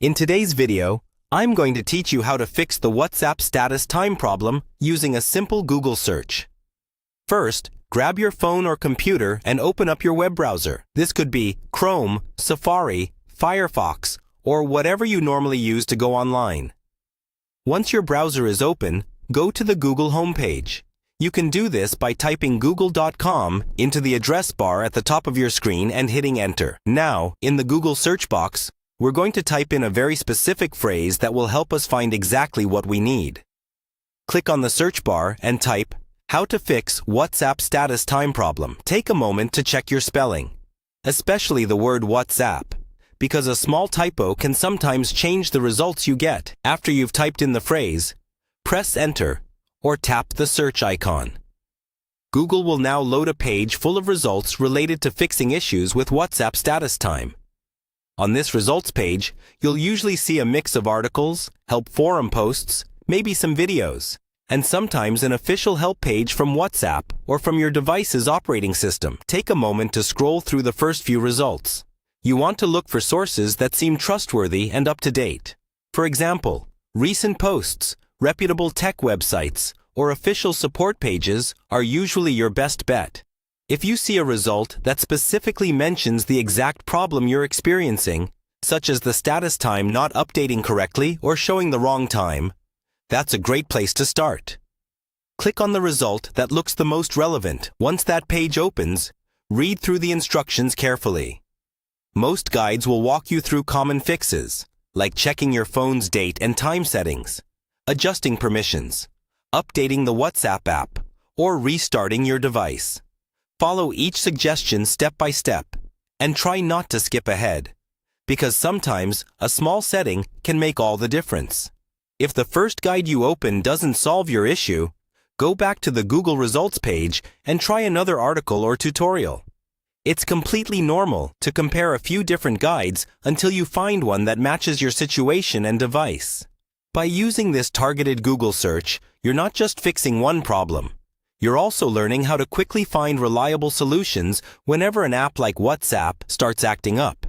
In today's video, I'm going to teach you how to fix the WhatsApp status time problem using a simple Google search. First, grab your phone or computer and open up your web browser. This could be Chrome, Safari, Firefox, or whatever you normally use to go online. Once your browser is open, go to the Google homepage. You can do this by typing google.com into the address bar at the top of your screen and hitting enter. Now, in the Google search box, we're going to type in a very specific phrase that will help us find exactly what we need. Click on the search bar and type, "How to fix WhatsApp status time problem." Take a moment to check your spelling, especially the word WhatsApp, because a small typo can sometimes change the results you get. After you've typed in the phrase, press enter or tap the search icon. Google will now load a page full of results related to fixing issues with WhatsApp status time. On this results page, you'll usually see a mix of articles, help forum posts, maybe some videos, and sometimes an official help page from WhatsApp or from your device's operating system. Take a moment to scroll through the first few results. You want to look for sources that seem trustworthy and up to date. For example, recent posts, reputable tech websites, or official support pages are usually your best bet. If you see a result that specifically mentions the exact problem you're experiencing, such as the status time not updating correctly or showing the wrong time, that's a great place to start. Click on the result that looks the most relevant. Once that page opens, read through the instructions carefully. Most guides will walk you through common fixes, like checking your phone's date and time settings, adjusting permissions, updating the WhatsApp app, or restarting your device. Follow each suggestion step by step, and try not to skip ahead, because sometimes a small setting can make all the difference. If the first guide you open doesn't solve your issue, go back to the Google results page and try another article or tutorial. It's completely normal to compare a few different guides until you find one that matches your situation and device. By using this targeted Google search, you're not just fixing one problem. You're also learning how to quickly find reliable solutions whenever an app like WhatsApp starts acting up.